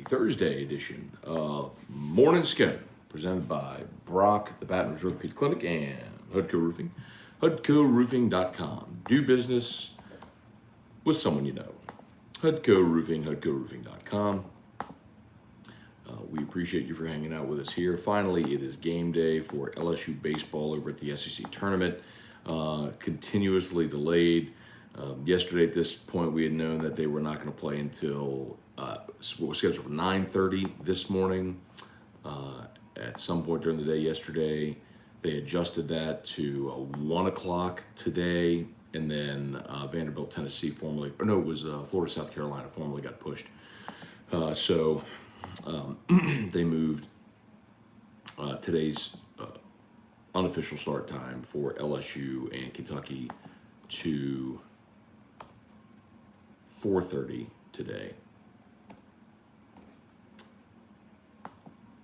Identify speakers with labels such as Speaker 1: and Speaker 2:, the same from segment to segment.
Speaker 1: Thursday edition of Morning Scone, presented by Brock, the Baton Rouge Orthopedic Clinic, and Hudco Roofing. HudcoRoofing.com. Do business with someone you know. Hudco Roofing, HudcoRoofing.com. We appreciate you for hanging out with us here. Finally, it is game day for LSU baseball over at the SEC tournament. Continuously delayed. Yesterday at this point, we had known that they were not going to play until what was scheduled for 9:30 this morning. At some point during the day yesterday, they adjusted that to 1 o'clock today, and then Vanderbilt, Tennessee it was Florida, South Carolina formally got pushed. So they moved today's unofficial start time for LSU and Kentucky to 4:30 today.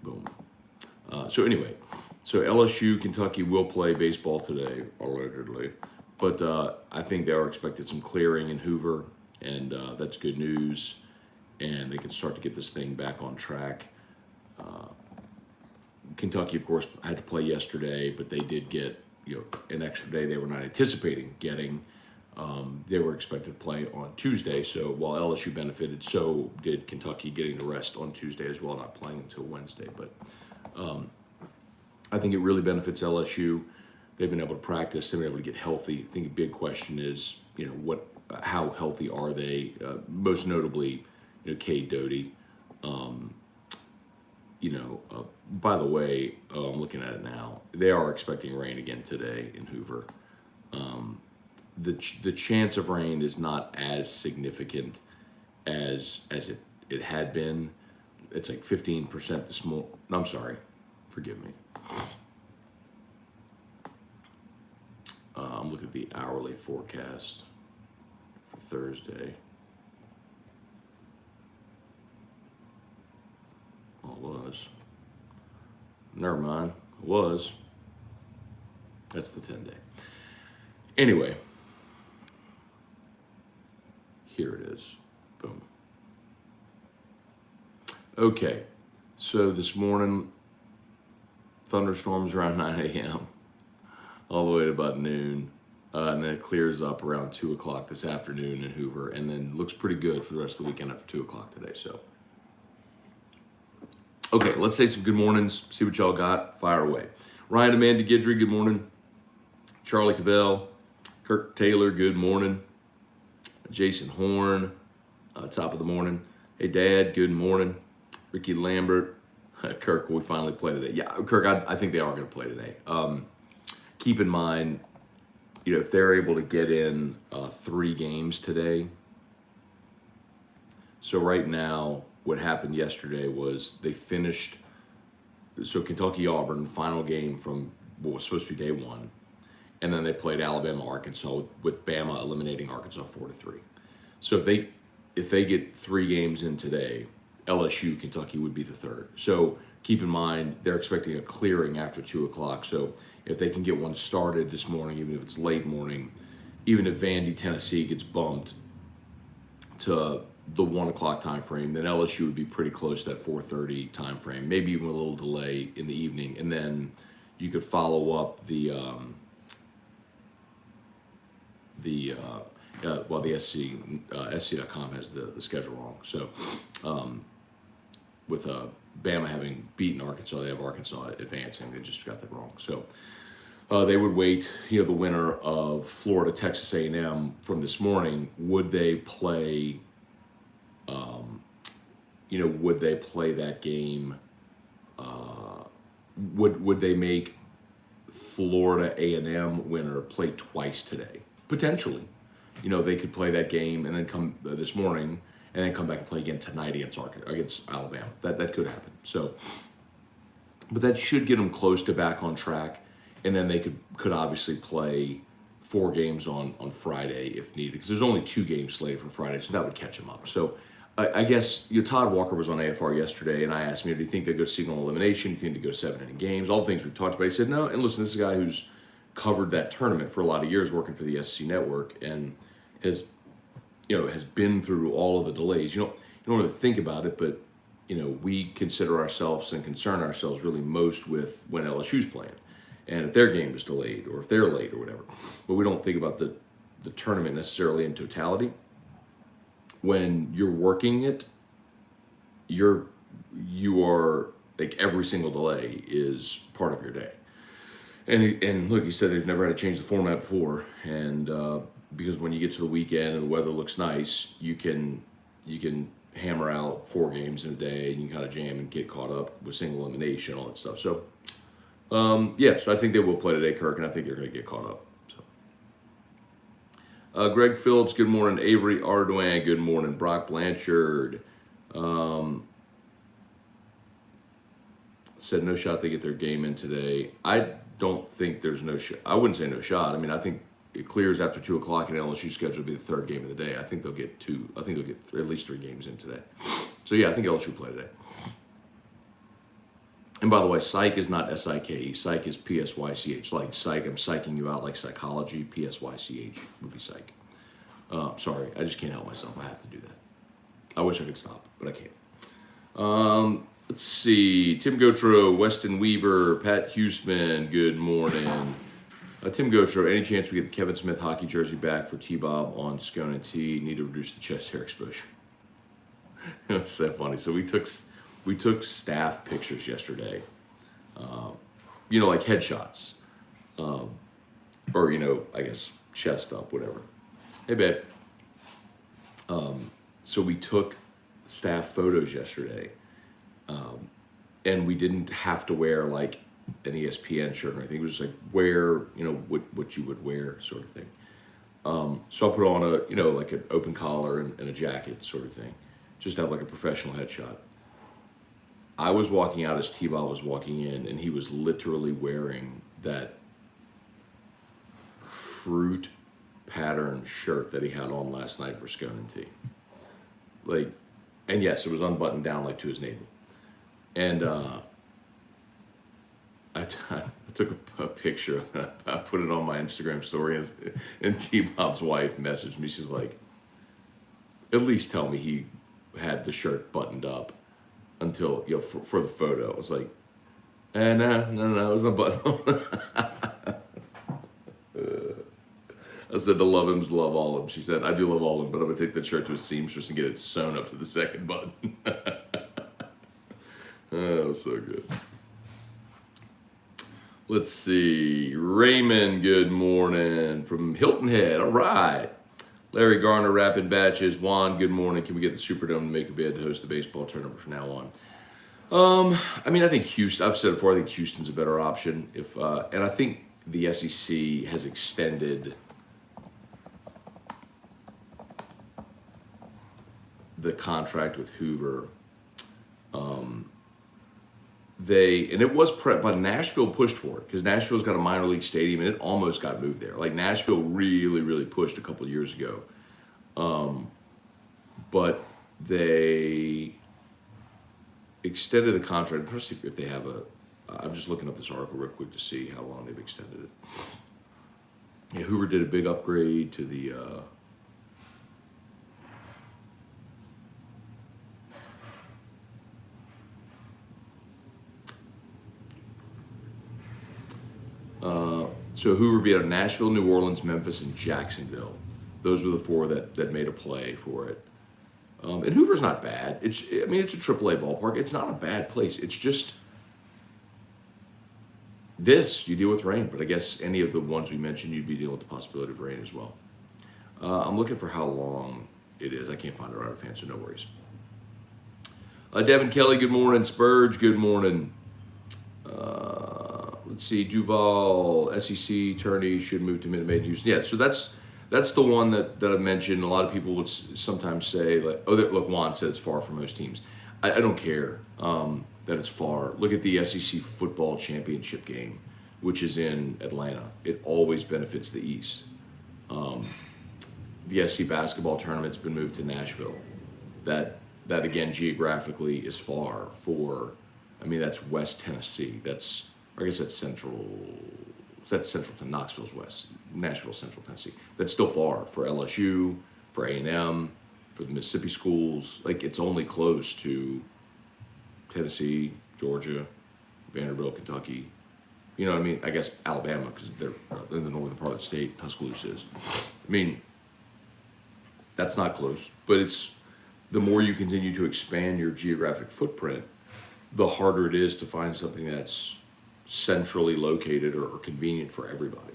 Speaker 1: Boom. So LSU, Kentucky will play baseball today, allegedly. But I think they are expected some clearing in Hoover, and that's good news. And they can start to get this thing back on track. Kentucky, of course, had to play yesterday, but they did get an extra day they were not anticipating getting. They were expected to play on Tuesday, so while LSU benefited, so did Kentucky getting to rest on Tuesday as well, not playing until Wednesday. But I think it really benefits LSU. They've been able to practice, they've been able to get healthy. I think a big question is, how healthy are they? Most notably, Cade Doty. By the way, I'm looking at it now. They are expecting rain again today in Hoover. The chance of rain is not as significant as it had been. It's like 15% this morning. I'm sorry, forgive me. I'm looking at the hourly forecast for Thursday. Oh, it was. Never mind. It was. That's the 10-day. Anyway. Here it is. Boom. Okay. So this morning, thunderstorms around 9 a.m. all the way to about noon. And then it clears up around 2 o'clock this afternoon in Hoover. And then looks pretty good for the rest of the weekend after 2 o'clock today. So, okay, let's say some good mornings. See what y'all got. Fire away. Ryan Amanda Guidry, good morning. Charlie Cavell. Kirk Taylor, good morning. Jason Horn, top of the morning. Hey, Dad, good morning. Ricky Lambert. Kirk, will we finally play today? Yeah, Kirk, I think they are going to play today. Keep in mind, if they're able to get in 3 games today. So right now, what happened yesterday was they finished, so Kentucky-Auburn, final game from what was supposed to be day 1. And then they played Alabama, Arkansas, with Bama eliminating Arkansas 4-3. So if they get 3 games in today, LSU, Kentucky would be the 3rd. So keep in mind, they're expecting a clearing after 2 o'clock. So if they can get one started this morning, even if it's late morning, even if Vandy, Tennessee gets bumped to the 1 o'clock time frame, then LSU would be pretty close to that 4:30 time frame, maybe even a little delay in the evening. And then you could follow up the SC.com has the schedule wrong. So with Bama having beaten Arkansas, they have Arkansas advancing. They just got that wrong. So they would wait. The winner of Florida, Texas A&M from this morning, would they play? Would they play that game? Would they make Florida A&M winner play twice today? Potentially. They could play that game and then come this morning and then come back and play again tonight against Alabama. That could happen. So, but that should get them close to back on track, and then they could obviously play 4 games on Friday if needed, because there's only 2 games slated for Friday, so that would catch them up. So I guess Todd Walker was on AFR yesterday, and I asked him, do you think they go to single elimination? Do you think they go to 7-inning games? All the things we've talked about. He said no. And listen, this is a guy who's covered that tournament for a lot of years, working for the SEC Network, and has been through all of the delays. You don't really think about it, but we consider ourselves and concern ourselves really most with when LSU's playing, and if their game is delayed or if they're late or whatever. But we don't think about the tournament necessarily in totality. When you're working it, you are like every single delay is part of your day. And look, he said they've never had to change the format before, and because when you get to the weekend and the weather looks nice, you can hammer out 4 games in a day, and you kind of jam and get caught up with single elimination, all that stuff. So, so I think they will play today, Kirk, and I think they're going to get caught up. So, Greg Phillips, good morning. Avery Ardoin, good morning. Brock Blanchard said no shot they get their game in today. I don't think there's no shot. I wouldn't say no shot. I mean, I think it clears after 2 o'clock, and LSU's schedule will be the 3rd game of the day. I think they'll get 2. I think they'll get at least 3 games in today. So yeah, I think LSU play today. And by the way, psych is not S-I-K-E. Psych is P-S-Y-C-H. Like psych, I'm psyching you out like psychology. P-S-Y-C-H would be psych. Sorry, I just can't help myself. I have to do that. I wish I could stop, but I can't. Let's see. Tim Gotro, Weston Weaver, Pat Huseman, good morning. Tim Gotro, any chance we get the Kevin Smith hockey jersey back for T-Bob on Scone and T? Need to reduce the chest hair exposure. That's so funny. So we took staff pictures yesterday. Like headshots. Or, I guess chest up, whatever. Hey, babe. So we took staff photos yesterday. And we didn't have to wear like an ESPN shirt or anything. It was just like wear, what you would wear sort of thing. So I put on like an open collar and a jacket sort of thing. Just have like a professional headshot. I was walking out as T-Ball was walking in, and he was literally wearing that fruit pattern shirt that he had on last night for Scone and T. Like, and yes, it was unbuttoned down like to his navel. And I took a picture. I put it on my Instagram story, and T-Bob's wife messaged me. She's like, at least tell me he had the shirt buttoned up until, for the photo. I was like, no, it was not buttoned on. I said to love him is love all of them. She said, I do love all of them, but I'm going to take that shirt to a seamstress and get it sewn up to the second button. Oh, that was so good. Let's see. Raymond, good morning from Hilton Head. All right. Larry Garner, Rapid Batches. Juan, good morning. Can we get the Superdome to make a bid to host the baseball tournament from now on? I think Houston, I've said it before, I think Houston's a better option. And I think the SEC has extended the contract with Hoover. But Nashville pushed for it because Nashville's got a minor league stadium and it almost got moved there. Like Nashville really, really pushed a couple of years ago. But they extended the contract, especially if they have I'm just looking up this article real quick to see how long they've extended it. Yeah, Hoover did a big upgrade to the so Hoover beat out Nashville, New Orleans, Memphis, and Jacksonville. Those were the 4 that made a play for it. And Hoover's not bad. It's a AAA ballpark. It's not a bad place. It's just you deal with rain. But I guess any of the ones we mentioned, you'd be dealing with the possibility of rain as well. I'm looking for how long it is. I can't find it right offhand, so no worries. Devin Kelly, good morning. Spurge, good morning. Let's see, Duval, SEC, Tourney should move to Minute Maid, Houston. Yeah, so that's the one that I mentioned. A lot of people would sometimes say, like, look, Juan said it's far from most teams. I don't care that it's far. Look at the SEC football championship game, which is in Atlanta. It always benefits the East. The SEC basketball tournament's been moved to Nashville. That again, geographically is far for, that's West Tennessee. I guess that's central to Knoxville's west, Nashville, central Tennessee. That's still far for LSU, for A&M, for the Mississippi schools. Like, it's only close to Tennessee, Georgia, Vanderbilt, Kentucky. You know what I mean? I guess Alabama, because they're in the northern part of the state, Tuscaloosa is. I mean, that's not close, but it's the more you continue to expand your geographic footprint, the harder it is to find something that's centrally located or convenient for everybody.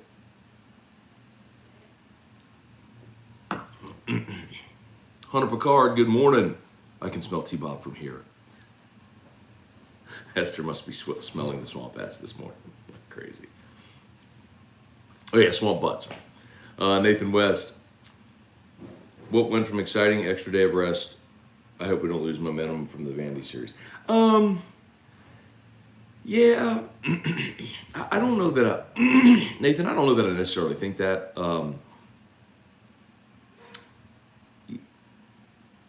Speaker 1: Hunter Picard, good morning. I can smell T-Bob from here. Esther must be smelling the swamp ass this morning. Crazy. Oh yeah, swamp butts. Nathan West. What went from exciting extra day of rest? I hope we don't lose momentum from the Vandy series. Yeah, I don't know that Nathan, I don't know that I necessarily think that. I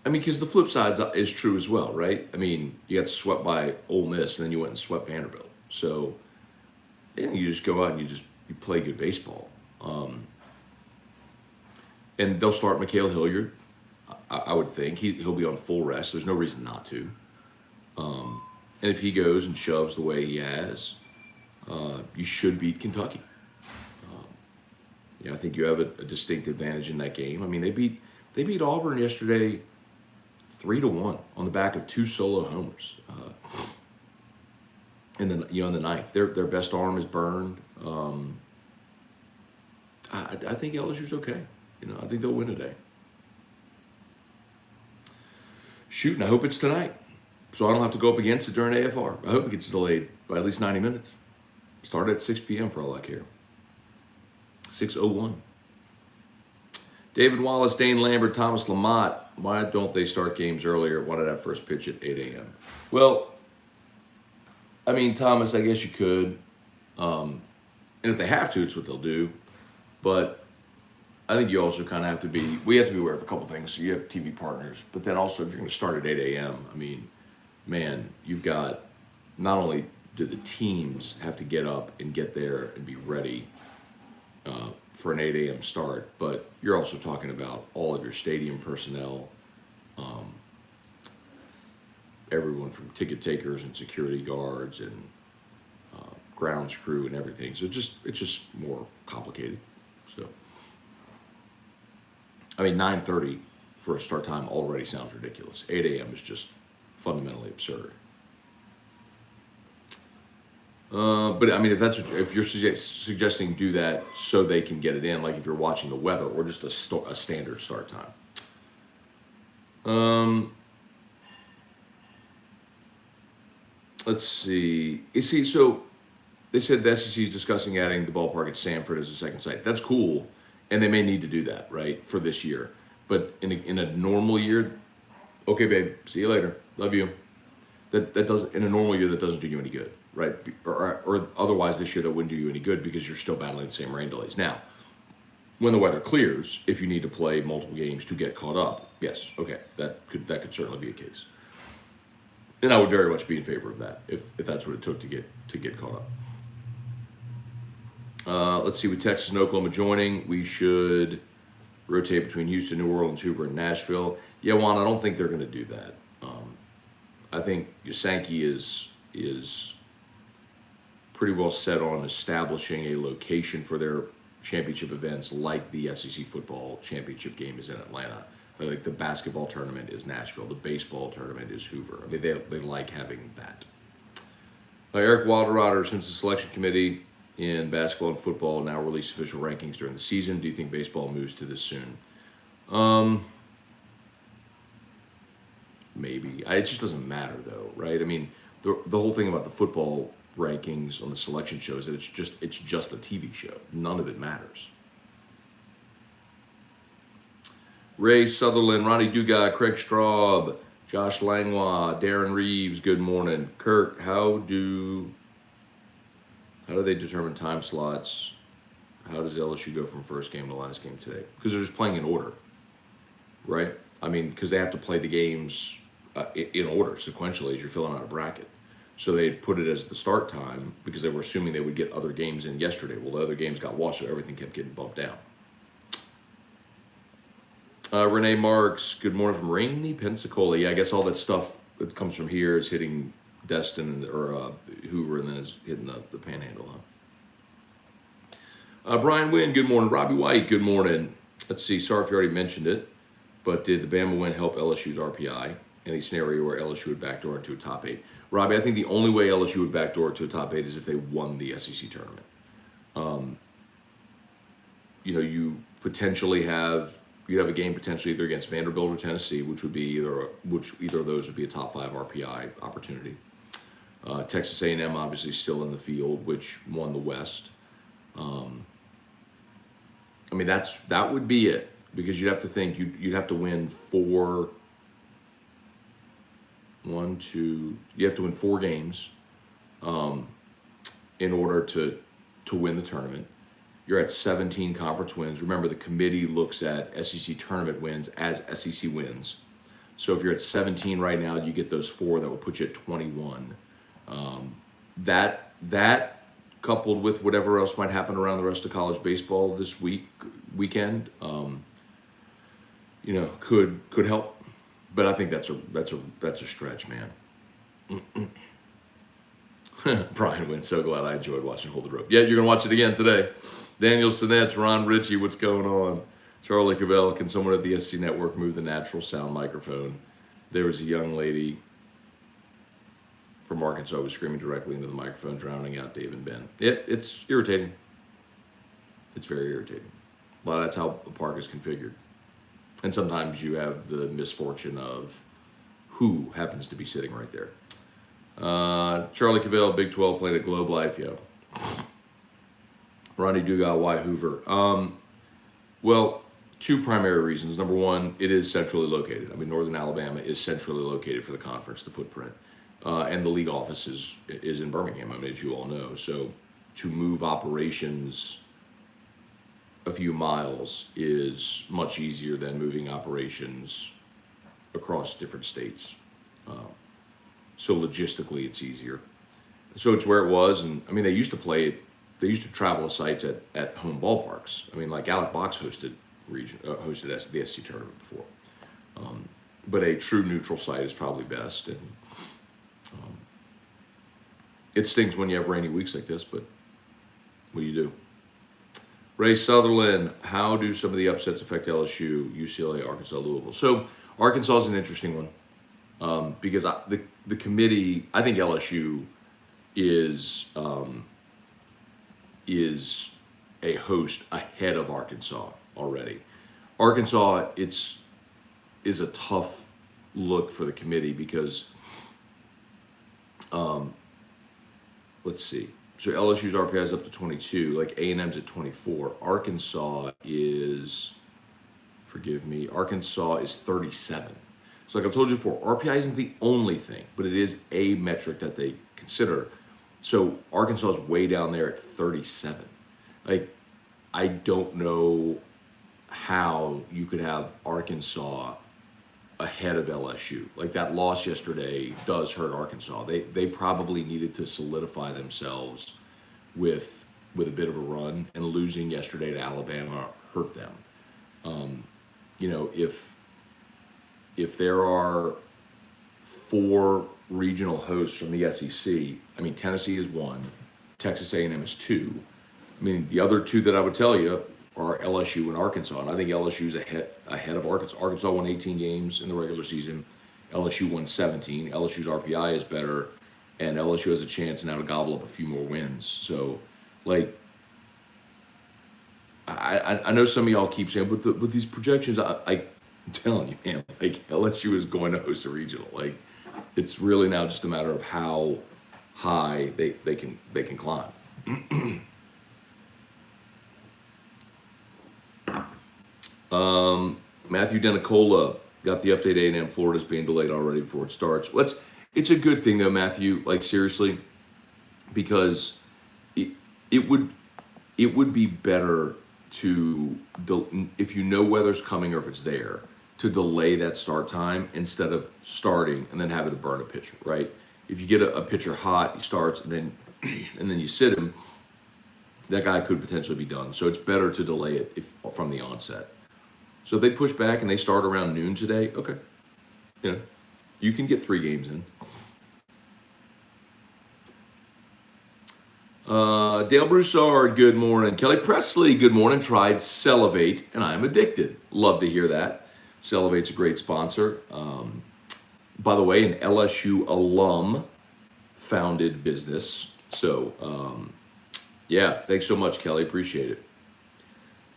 Speaker 1: mean, because the flip side is true as well, right? I mean, you got swept by Ole Miss, and then you went and swept Vanderbilt. So, yeah, you just go out and you play good baseball. And they'll start Mikhail Hilliard, I would think. He'll be on full rest. There's no reason not to. And if he goes and shoves the way he has, you should beat Kentucky. I think you have a distinct advantage in that game. I mean, they beat Auburn yesterday 3-1 on the back of 2 solo homers. And then in the ninth, their best arm is burned. I think LSU's okay. I think they'll win today. Shoot, and I hope it's tonight, so I don't have to go up against it during AFR. I hope it gets delayed by at least 90 minutes. Start at 6 p.m. for all I care. 6:01. David Wallace, Dane Lambert, Thomas Lamont. Why don't they start games earlier? Why did that first pitch at 8 a.m.? Well, I mean, Thomas, I guess you could. And if they have to, it's what they'll do. But I think you also kind of have to we have to be aware of a couple things. So you have TV partners, but then also if you're going to start at 8 a.m., I mean, man, you've got, not only do the teams have to get up and get there and be ready for an 8 a.m. start, but you're also talking about all of your stadium personnel, everyone from ticket takers and security guards and grounds crew and everything. So it's just more complicated. So, I mean, 9:30 for a start time already sounds ridiculous. 8 a.m. is just fundamentally absurd. But I mean, if you're suggesting do that so they can get it in, like if you're watching the weather, or just a standard start time. Let's see. So they said the SEC is discussing adding the ballpark at Sanford as a second site. That's cool, and they may need to do that, right, for this year. But in a normal year, okay, babe, see you later, love you. That doesn't, in a normal year, that doesn't do you any good, right? Or otherwise this year that wouldn't do you any good because you're still battling the same rain delays. Now, when the weather clears, if you need to play multiple games to get caught up, yes, okay, that could certainly be a case. And I would very much be in favor of that if that's what it took to get caught up. Let's see, with Texas and Oklahoma joining, we should rotate between Houston, New Orleans, Hoover, and Nashville. Yeah, Juan, I don't think they're going to do that. I think Sankey is pretty well set on establishing a location for their championship events, like the SEC football championship game is in Atlanta. Like the basketball tournament is Nashville. The baseball tournament is Hoover. I mean, they like having that. Eric Wilderrotter, since the selection committee in basketball and football now release official rankings during the season, do you think baseball moves to this soon? Maybe. It just doesn't matter, though, right? I mean, the whole thing about the football rankings on the selection show is that it's just a TV show. None of it matters. Ray Sutherland, Ronnie Dugas, Craig Straub, Josh Langlois, Darren Reeves, good morning. Kirk, how do they determine time slots? How does LSU go from first game to last game today? Because they're just playing in order, right? I mean, because they have to play the games in order, sequentially, as you're filling out a bracket. So they put it as the start time because they were assuming they would get other games in yesterday. Well, the other games got washed, so everything kept getting bumped down. Renee Marks, good morning from rainy Pensacola. Yeah, I guess all that stuff that comes from here is hitting Destin or Hoover, and then is hitting the Panhandle. Brian Wynn, good morning. Robbie White, good morning. Let's see. Sorry if you already mentioned it, but did the Bama win help LSU's RPI in a scenario where LSU would backdoor into a top 8? Robbie, I think the only way LSU would backdoor to a top 8 is if they won the SEC tournament. You potentially you'd have a game potentially either against Vanderbilt or Tennessee, which either of those would be a top 5 RPI opportunity. Texas A&M obviously still in the field, which won the West. That would be it, because you'd have to think you'd have to win four games in order to win the tournament. You're at 17 conference wins. Remember, the committee looks at SEC tournament wins as SEC wins. So if you're at 17 right now, you get those 4, that will put you at 21. That coupled with whatever else might happen around the rest of college baseball this weekend, could help. But I think that's a stretch, man. Brian Wynn, so glad I enjoyed watching Hold the Rope. Yeah, you're gonna watch it again today. Daniel Sinets, Ron Ritchie, what's going on? Charlie Cavell, can someone at the SC Network move the natural sound microphone? There was a young lady from Arkansas who was screaming directly into the microphone, drowning out Dave and Ben. It's irritating. It's very irritating. A lot of that's how the park is configured. And sometimes you have the misfortune of who happens to be sitting right there. Charlie Cavell, Big 12 played at Globe Life, yo. Ronnie Dugas, why Hoover? Well, 2 primary reasons. Number one, it is centrally located. Northern Alabama is centrally located for the conference, the footprint. And the league office is in Birmingham, as you all know. So to move operations a few miles is much easier than moving operations across different states. So logistically, it's easier. So it's where it was, and they used to play it. They used to travel to sites at home ballparks. Like Alec Box hosted the SC tournament before. But a true neutral site is probably best. And it stings when you have rainy weeks like this, but what do you do? Ray Sutherland, how do some of the upsets affect LSU, UCLA, Arkansas, Louisville? So Arkansas is an interesting one because the committee, I think LSU is a host ahead of Arkansas already. Arkansas, is a tough look for the committee because, let's see. So LSU's RPI is up to 22, like A&M's at 24. Arkansas is 37. So like I've told you before, RPI isn't the only thing, but it is a metric that they consider. So Arkansas is way down there at 37. Like, I don't know how you could have Arkansas ahead of LSU. Like, that loss yesterday does hurt Arkansas. They probably needed to solidify themselves with a bit of a run, and losing yesterday to Alabama hurt them. If there are 4 regional hosts from the SEC, Tennessee is 1, Texas A&M is 2. The other 2 that I would tell you are LSU and Arkansas, and I think LSU's ahead of Arkansas. Arkansas won 18 games in the regular season. LSU won 17. LSU's RPI is better, and LSU has a chance now to gobble up a few more wins. So, I know some of y'all keep saying, but these projections, I'm telling you, man, LSU is going to host a regional. It's really now just a matter of how high they can climb. Matthew Denicola got the update. A&M Florida's being delayed already before it starts. It's a good thing though, Matthew. Seriously, because it would be better to, if you know weather's coming or if it's there, to delay that start time instead of starting and then having to burn a pitcher, right? If you get a pitcher hot, he starts and then you sit him, that guy could potentially be done. So it's better to delay it from the onset. So if they push back and they start around noon today, okay. You can get 3 games in. Dale Broussard, good morning. Kelly Presley, good morning. Tried Celivate, and I'm addicted. Love to hear that. Celivate's a great sponsor. By the way, an LSU alum founded business. So, yeah, thanks so much, Kelly. Appreciate it.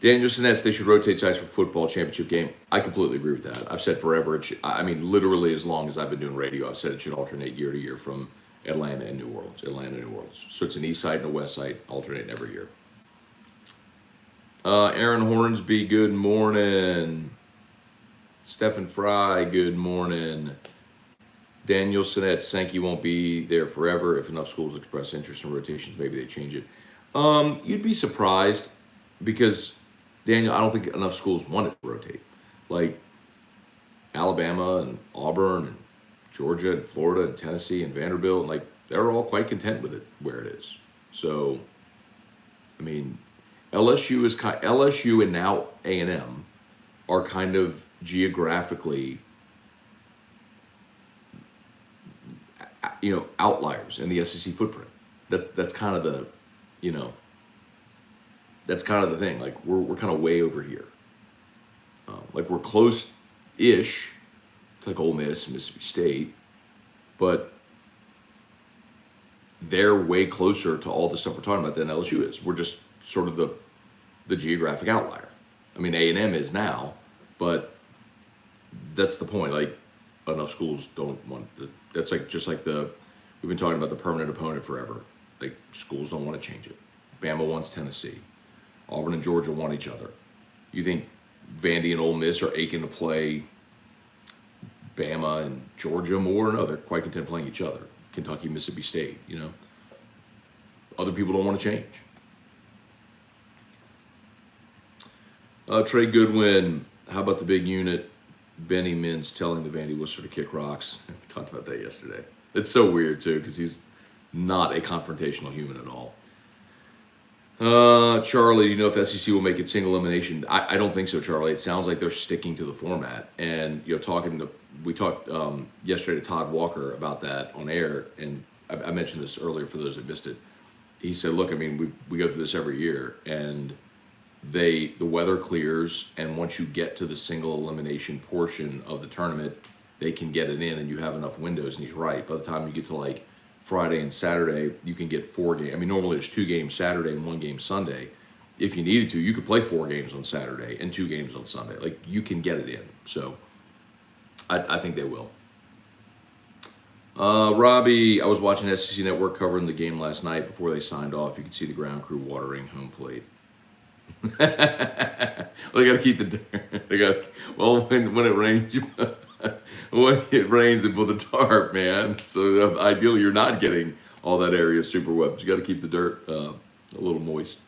Speaker 1: Daniel Sinets, they should rotate sites for football championship game. I completely agree with that. I've said forever. I mean, literally as long as I've been doing radio, I've said it should alternate year to year from Atlanta and New Orleans. So it's an east side and a west side, alternating every year. Aaron Hornsby, good morning. Stephen Fry, good morning. Daniel Sinette, Sankey won't be there forever. If enough schools express interest in rotations, maybe they change it. You'd be surprised because, Daniel, I don't think enough schools want it to rotate. Like Alabama and Auburn and Georgia and Florida and Tennessee and Vanderbilt, like they're all quite content with it where it is. So, I mean, LSU and now A&M are kind of geographically, outliers in the SEC footprint. That's kind of the, that's kind of the thing. Like we're kind of way over here. Like we're close-ish to like Ole Miss and Mississippi State, but they're way closer to all the stuff we're talking about than LSU is. We're just sort of the geographic outlier. I mean, A&M is now, but that's the point. Like enough schools don't want. That's like just like we've been talking about the permanent opponent forever. Like schools don't want to change it. Bama wants Tennessee. Auburn and Georgia want each other. You think Vandy and Ole Miss are aching to play Bama and Georgia more? No, they're quite content playing each other. Kentucky, Mississippi State, Other people don't want to change. Trey Goodwin, how about the big unit? Benny Mintz telling the Vandy Worcester to kick rocks. We talked about that yesterday. It's so weird, too, because he's not a confrontational human at all. Charlie, if SEC will make it single elimination? I don't think so, Charlie. It sounds like they're sticking to the format. And, we talked yesterday to Todd Walker about that on air, and I mentioned this earlier for those that missed it. He said, look, I mean, we go through this every year, and the weather clears, and once you get to the single elimination portion of the tournament, they can get it in, and you have enough windows, and he's right. By the time you get to, like, Friday and Saturday, you can get 4 games. I mean, normally there's 2 games Saturday and 1 game Sunday. If you needed to, you could play 4 games on Saturday and 2 games on Sunday. Like, you can get it in. So, I think they will. Robbie, I was watching SEC Network covering the game last night before they signed off. You could see the ground crew watering home plate. Well, they got to keep the. When it rains, they put the tarp, man. So ideally, you're not getting all that area super wet. But you got to keep the dirt a little moist.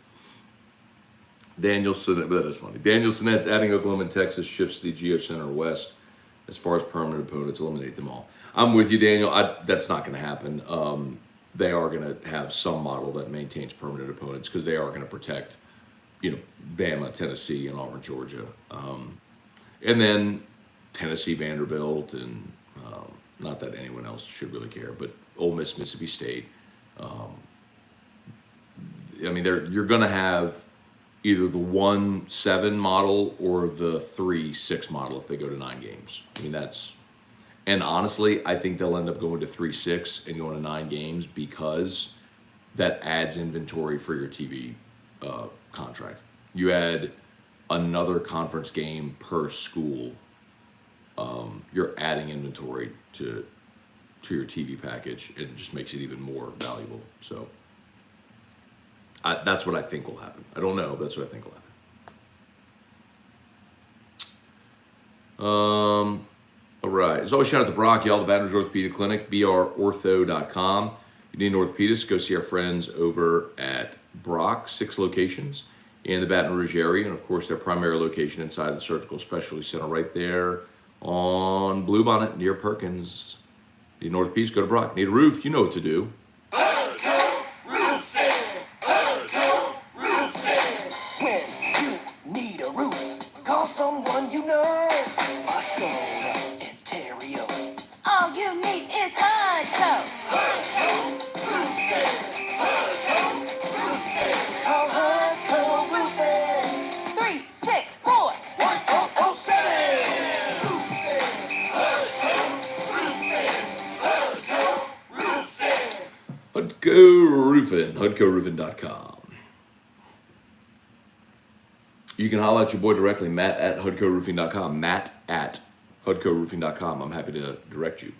Speaker 1: Daniel Sinette, that is funny. Daniel Sinette's adding Oklahoma and Texas shifts the Geo Center west. As far as permanent opponents, eliminate them all. I'm with you, Daniel. That's not going to happen. They are going to have some model that maintains permanent opponents because they are going to protect, Bama, Tennessee, and Auburn, Georgia. And then Tennessee, Vanderbilt, and not that anyone else should really care, but Ole Miss, Mississippi State. You're going to have either the 1-7 model or the 3-6 model if they go to 9 games. I mean, and honestly, I think they'll end up going to 3-6 and going to 9 games because that adds inventory for your TV contract. You add another conference game per school, you're adding inventory to your TV package, and it just makes it even more valuable. So that's what I think will happen. I don't know, but that's what I think will happen. All right. As always, shout out to Brock, y'all, the Baton Rouge Orthopedic Clinic, brortho.com. If you need an orthopedist, go see our friends over at Brock, 6 locations in the Baton Rouge area. And, of course, their primary location inside the Surgical Specialty Center right there on Bluebonnet near Perkins. Need an orthopedist, go to Brock. Need a roof, you know what to do.
Speaker 2: Someone you know, Scone and Terrio. All you need is hard coat. Hard coat, roof
Speaker 1: Hudco Roofing, HudcoRoofing.com. You can holler at your boy directly, Matt at HudcoRoofing.com. Matt at HudcoRoofing.com. I'm happy to direct you.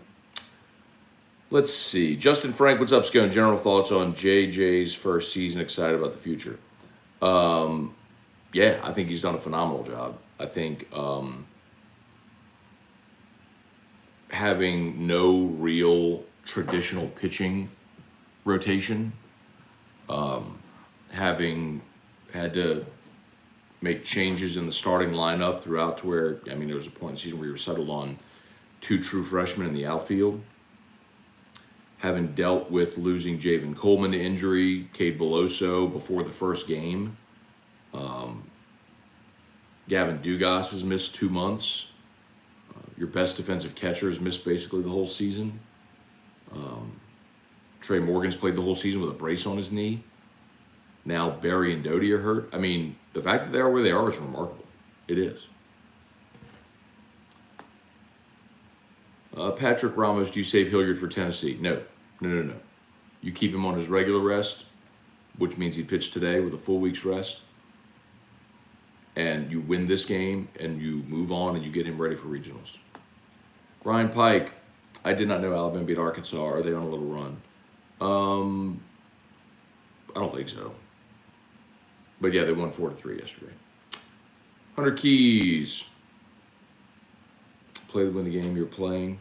Speaker 1: Let's see. Justin Frank, what's up, Scone? General thoughts on JJ's first season. Excited about the future. Yeah, I think he's done a phenomenal job. I think having no real traditional pitching rotation, having had to make changes in the starting lineup throughout to where, I mean, there was a point in the season where you were settled on 2 true freshmen in the outfield. Having dealt with losing Javen Coleman to injury, Cade Beloso before the first game. Gavin Dugas has missed 2 months. Your best defensive catcher has missed basically the whole season. Trey Morgan's played the whole season with a brace on his knee. Now Barry and Doty are hurt. I mean, the fact that they are where they are is remarkable. It is. Patrick Ramos, do you save Hilliard for Tennessee? No. You keep him on his regular rest, which means he pitched today with a full week's rest. And you win this game, and you move on, and you get him ready for regionals. Ryan Pike, I did not know Alabama beat Arkansas. Are they on a little run? I don't think so. But yeah, they won 4-3 yesterday. Hunter Keys. Play to win the game you're playing.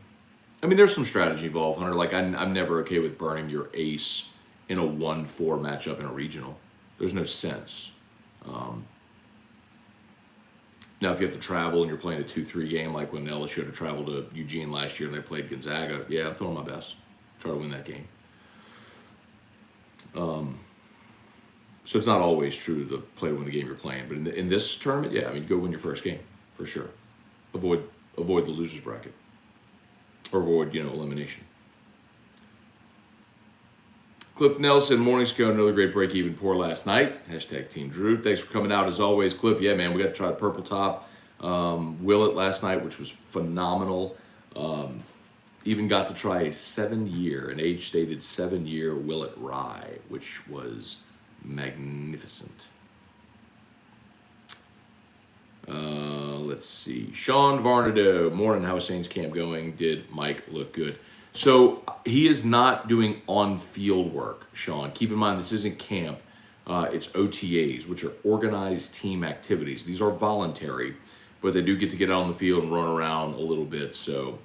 Speaker 1: I mean, there's some strategy involved, Hunter. Like, I'm never okay with burning your ace in a 1-4 matchup in a regional. There's no sense. Now, if you have to travel and you're playing a 2-3 game, like when LSU had to travel to Eugene last year and they played Gonzaga, yeah, I'm throwing my best. Try to win that game. So it's not always true to play to win the game you're playing. But in this tournament, yeah, I mean, go win your first game, for sure. Avoid the loser's bracket. Or avoid, elimination. Cliff Nelson, morning Scone, another great break-even pour last night. Hashtag Team Drew. Thanks for coming out as always, Cliff. Yeah, man, we got to try the purple top. Willet last night, which was phenomenal. Even got to try an age-stated 7-year Willet Rye, which was magnificent. Let's see. Sean Varnado, morning, how is Saints camp going? Did Mike look good? So he is not doing on-field work, Sean. Keep in mind, this isn't camp. It's OTAs, which are organized team activities. These are voluntary, but they do get to get out on the field and run around a little bit. So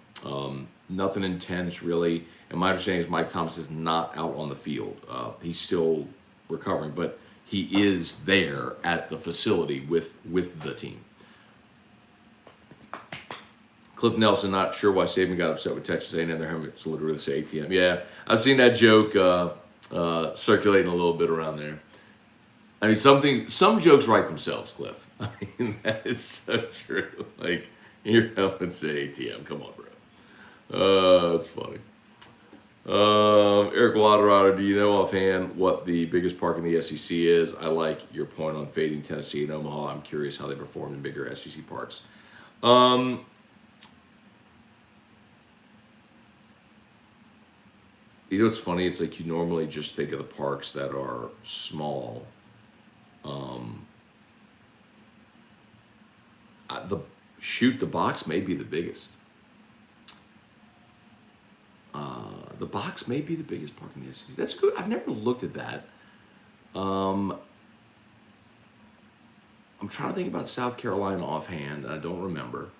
Speaker 1: nothing intense, really. And my understanding is Mike Thomas is not out on the field. He's still recovering, but he is there at the facility with the team. Cliff Nelson, not sure why Saban got upset with Texas A&M. They're having it literally say ATM. Yeah, I've seen that joke circulating a little bit around there. I mean, some jokes write themselves, Cliff. I mean, that is so true. Like, you're helping say ATM. Come on, bro. That's funny. Eric Waterado, do you know offhand what the biggest park in the SEC is? I like your point on fading Tennessee and Omaha. I'm curious how they perform in bigger SEC parks. You know what's funny? It's like you normally just think of the parks that are small. The box may be the biggest. The box may be the biggest park in the SEC. That's good. I've never looked at that. I'm trying to think about South Carolina offhand. I don't remember.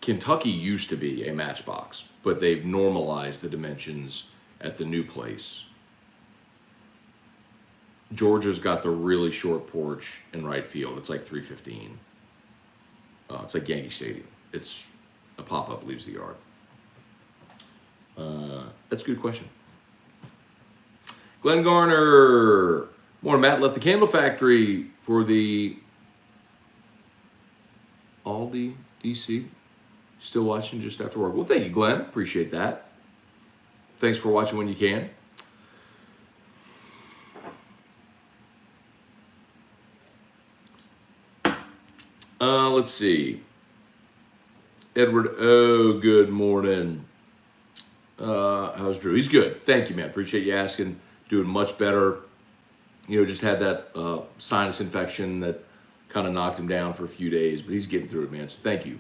Speaker 1: Kentucky used to be a matchbox, but they've normalized the dimensions at the new place. Georgia's got the really short porch in right field. It's like 315. It's like Yankee Stadium. It's a pop-up leaves the yard. That's a good question. Glenn Garner. Morning, Matt. Left the Candle Factory for the Aldi DC. Still watching just after work. Well, thank you, Glenn. Appreciate that. Thanks for watching when you can. Let's see. Edward O, good morning. How's Drew? He's good. Thank you, man. Appreciate you asking. Doing much better. Just had that sinus infection that kind of knocked him down for a few days, but he's getting through it, man. So thank you.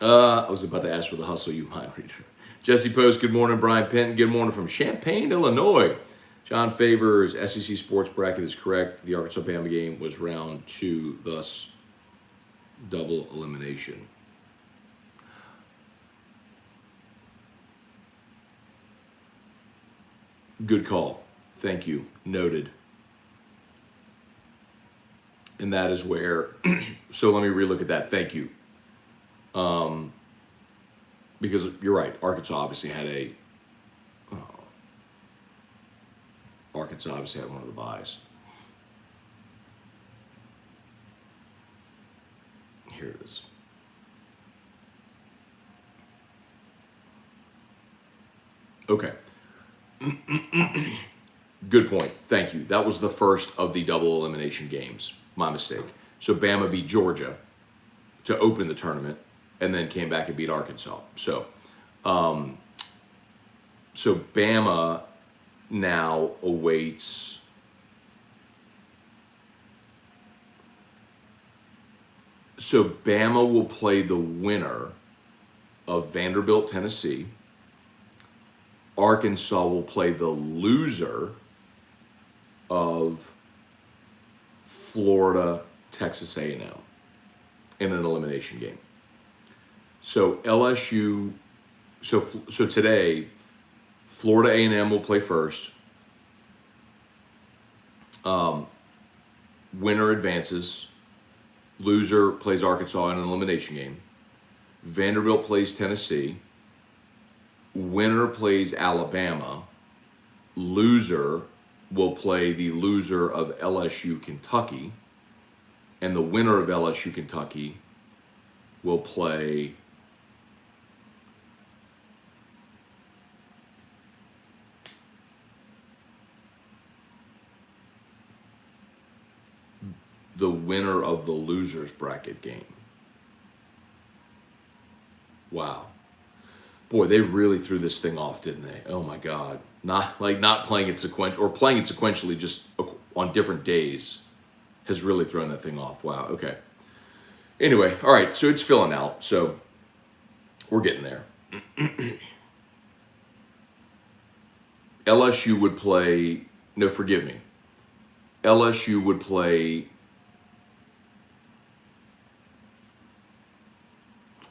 Speaker 1: I was about to ask for the hustle you mind reader. Jesse Post, good morning. Brian Penton, good morning from Champaign, Illinois. John Favors, SEC Sports Bracket is correct. The Arkansas-Bama game was round 2, thus double elimination. Good call. Thank you. Noted. And that is where, so let me relook at that. Thank you. Because you're right, Arkansas obviously had one of the buys. Here it is. Okay. Good point. Thank you. That was the first of the double elimination games. My mistake. So Bama beat Georgia to open the tournament, and then came back and beat Arkansas. So Bama now awaits. So Bama will play the winner of Vanderbilt, Tennessee. Arkansas will play the loser of Florida, Texas A&M in an elimination game. So LSU, so today, Florida A&M will play first. Winner advances. Loser plays Arkansas in an elimination game. Vanderbilt plays Tennessee. Winner plays Alabama. Loser will play the loser of LSU Kentucky. And the winner of LSU Kentucky will play the winner of the losers bracket game. Wow. Boy, they really threw this thing off, didn't they? Oh my God. Not playing it sequential, or playing it sequentially just on different days has really thrown that thing off. Wow, okay. Anyway, all right, so it's filling out, so we're getting there. LSU would play, no, forgive me. LSU would play,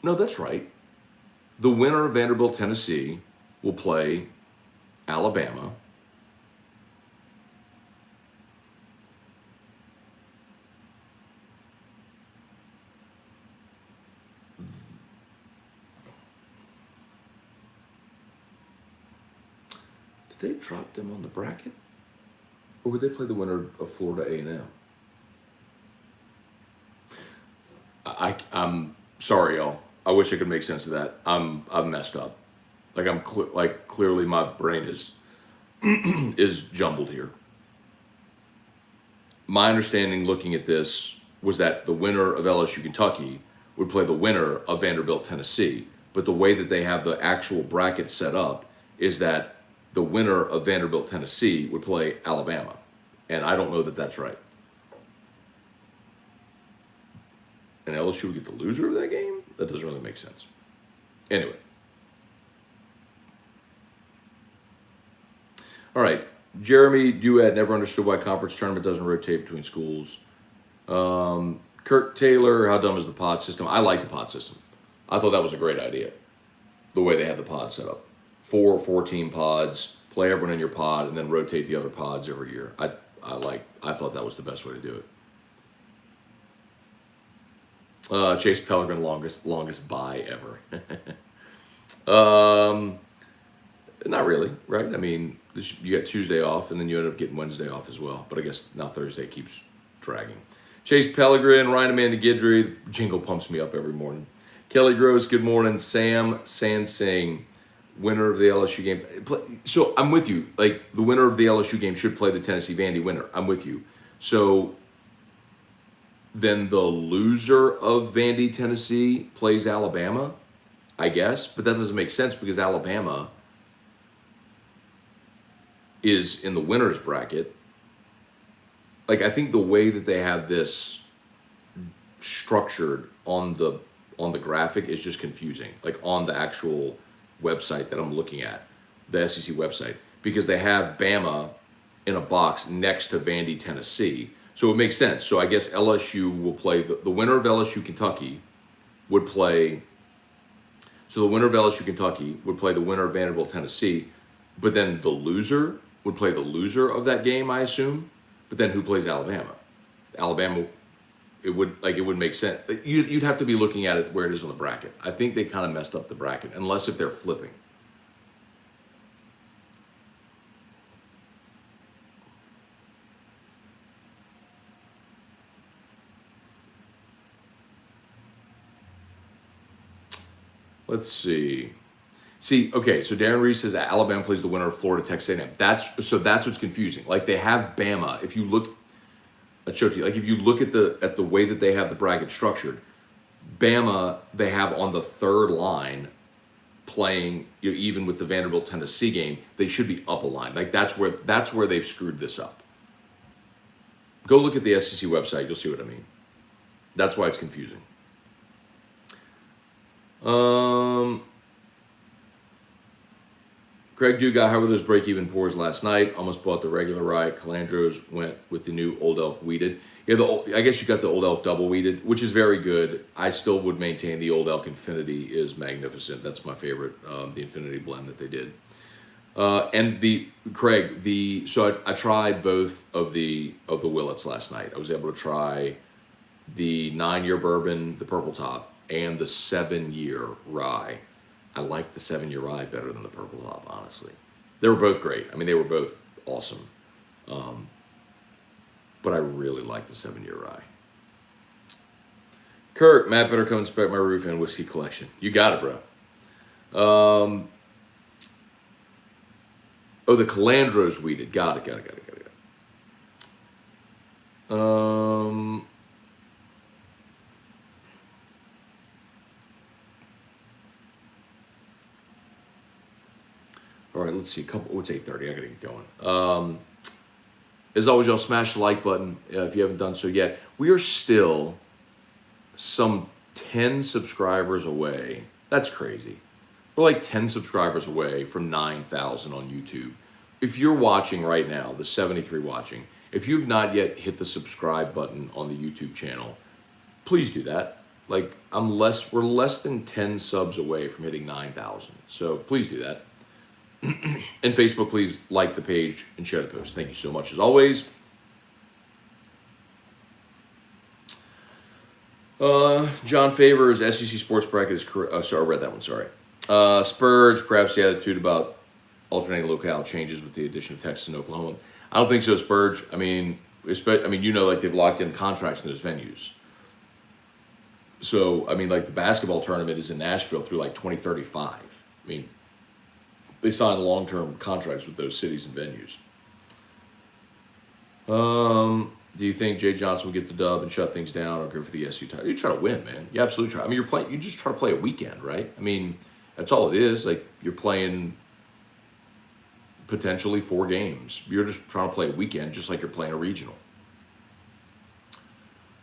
Speaker 1: no, that's right. The winner of Vanderbilt, Tennessee will play Alabama. Did they drop them on the bracket? Or would they play the winner of Florida A&M? I'm sorry, y'all. I wish I could make sense of that. I'm messed up. Like clearly my brain is is jumbled here. My understanding looking at this was that the winner of LSU Kentucky would play the winner of Vanderbilt Tennessee, but the way that they have the actual bracket set up is that the winner of Vanderbilt Tennessee would play Alabama, and I don't know that that's right. And LSU would get the loser of that game? That doesn't really make sense. Anyway. All right. Jeremy Duet never understood why conference tournament doesn't rotate between schools. Kirk Taylor, how dumb is the pod system? I like the pod system. I thought that was a great idea, the way they had the pod set up. 14 pods, play everyone in your pod, and then rotate the other pods every year. I thought that was the best way to do it. Chase Pellegrin, longest bye ever. Not really, right? I mean, you got Tuesday off, and then you end up getting Wednesday off as well. But I guess now Thursday keeps dragging. Chase Pellegrin, Ryan Amanda Guidry, jingle pumps me up every morning. Kelly Gross, good morning. Sam Sansing, winner of the LSU game. So I'm with you. Like, the winner of the LSU game should play the Tennessee Vandy winner. I'm with you. So then the loser of Vandy, Tennessee plays Alabama. I guess, but that doesn't make sense because Alabama is in the winner's bracket. Like, I think the way that they have this structured on the graphic is just confusing. Like on the actual website that I'm looking at, the SEC website, because they have Bama in a box next to Vandy, Tennessee. So it makes sense. So I guess LSU will play the winner of LSU Kentucky would play. So the winner of LSU Kentucky would play the winner of Vanderbilt, Tennessee, but then the loser would play the loser of that game, I assume. But then who plays Alabama? Alabama, it would make sense. You'd have to be looking at it where it is on the bracket. I think they kind of messed up the bracket, unless if they're flipping. Let's see. Okay, so Darren Reese says that Alabama plays the winner of Florida, Texas A&M. That's what's confusing. Like they have Bama. If you look, I showed you. Like if you look at the way that they have the bracket structured, Bama they have on the third line, playing even with the Vanderbilt Tennessee game. They should be up a line. Like that's where they've screwed this up. Go look at the SEC website. You'll see what I mean. That's why it's confusing. Craig Dugas, how were those break-even pours last night? Almost bought the regular rye. Calandros went with the new Old Elk wheated. Yeah, I guess you got the Old Elk double wheated, which is very good. I still would maintain the Old Elk Infinity is magnificent. That's my favorite, the Infinity blend that they did. So I tried both of the Willets last night. I was able to try the 9-year bourbon, the purple top, and the 7-year rye. I like the 7-year rye better than the purple top, honestly. They were both great. I mean, they were both awesome. But I really like the 7-year rye. Kurt, Matt better come inspect my roof and whiskey collection. You got it, bro. The Calandros weeded. Got it. All right, let's see. It's 8:30. I gotta get going. As always, y'all smash the like button if you haven't done so yet. We are still some 10 subscribers away. That's crazy. We're like 10 subscribers away from 9,000 on YouTube. If you're watching right now, the 73 watching, if you've not yet hit the subscribe button on the YouTube channel, please do that. Like we're less than 10 subs away from hitting 9,000. So please do that. And Facebook, please like the page and share the post. Thank you so much as always. John Favors, SEC Sports Bracket is correct. Oh, sorry, I read that one. Sorry. Spurge, perhaps the attitude about alternating locale changes with the addition of Texas and Oklahoma. I don't think so, Spurge. I mean, like they've locked in contracts in those venues. So, I mean, like the basketball tournament is in Nashville through like 2035. I mean, they signed long-term contracts with those cities and venues. Do you think Jay Johnson will get the dub and shut things down or go for the SU title? You try to win, man. You absolutely try. I mean, you just try to play a weekend, right? I mean, that's all it is. Like, you're playing potentially 4 games. You're just trying to play a weekend just like you're playing a regional.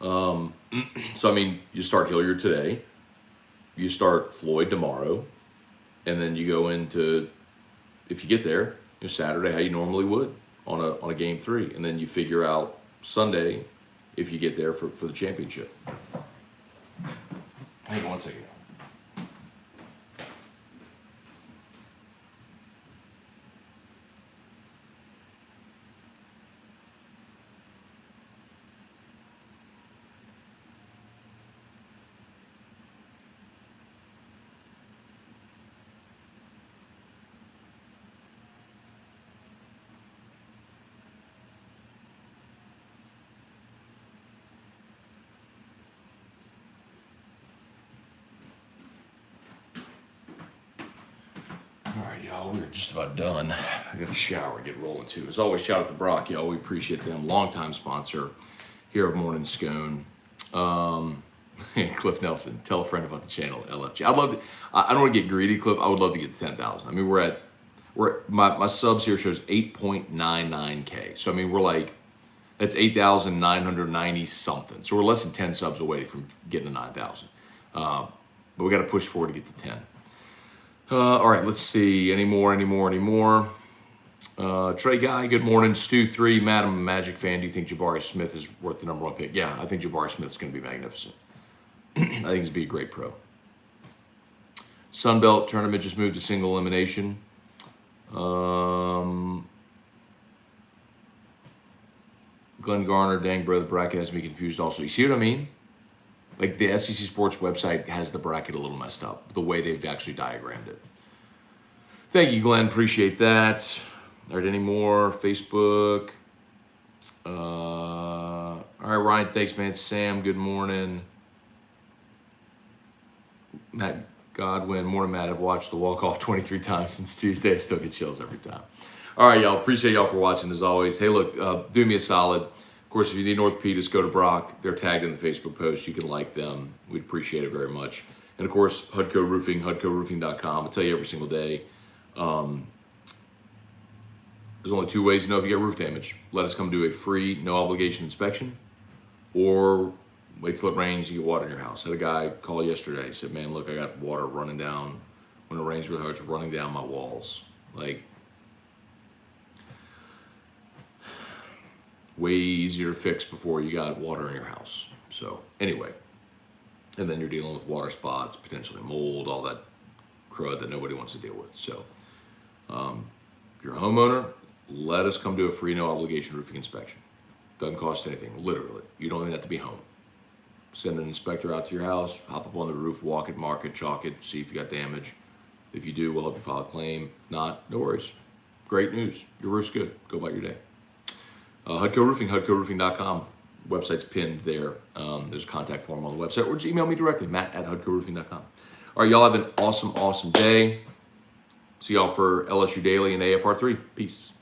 Speaker 1: So, I mean, you start Hilliard today. You start Floyd tomorrow. And then you go into, if you get there, Saturday how you normally would on a game 3. And then you figure out Sunday if you get there for the championship. Hang on one second. All right, y'all, we're just about done. I got a shower, get rolling too. As always, shout out to Brock, y'all. We appreciate them. Longtime sponsor here of Morning Scone. Cliff Nelson, tell a friend about the channel, LFG. I'd love to, I don't want to get greedy, Cliff. I would love to get to 10,000. I mean, my subs here shows 8.99K. So, I mean, we're like, that's 8,990 something. So we're less than 10 subs away from getting to 9,000. But we got to push forward to get to 10. All right, let's see. Any more? Trey Guy, good morning. Stu3, Madam, a Magic fan. Do you think Jabari Smith is worth the #1 pick? Yeah, I think Jabari Smith's going to be magnificent. I think he's going to be a great pro. Sunbelt tournament just moved to single elimination. Glenn Garner, dang bro, the bracket has me confused also. You see what I mean? Like the SEC Sports website has the bracket a little messed up, the way they've actually diagrammed it. Thank you, Glenn. Appreciate that. All right, any more? Facebook. All right, Ryan, thanks, man. Sam, good morning. Matt Godwin, morning, Matt. I've watched the walk-off 23 times since Tuesday. I still get chills every time. All right, y'all. Appreciate y'all for watching as always. Hey, look, do me a solid. Of course, if you need orthopedists, go to Brock. They're tagged in the Facebook post. You can like them. We'd appreciate it very much. And of course, Hudco Roofing, HudcoRoofing.com. I tell you every single day. There's only 2 ways to know if you get roof damage. Let us come do a free, no obligation inspection, or wait till it rains, you get water in your house. I had a guy call yesterday. He said, man, look, I got water running down. When it rains really hard, it's running down my walls. Like, way easier to fix before you got water in your house. So anyway, and then you're dealing with water spots, potentially mold, all that crud that nobody wants to deal with. So if you're a homeowner, let us come do a free, no obligation roofing inspection. Doesn't cost anything, literally. You don't even have to be home. Send an inspector out to your house, hop up on the roof, walk it, mark it, chalk it, see if you got damage. If you do, we'll help you file a claim. If not, no worries. Great news. Your roof's good. Go about your day. Hudco Roofing, HudcoRoofing.com. Website's pinned there. There's a contact form on the website, or just email me directly, Matt@HudcoRoofing.com. All right, y'all have an awesome, awesome day. See y'all for LSU Daily and AFR3. Peace.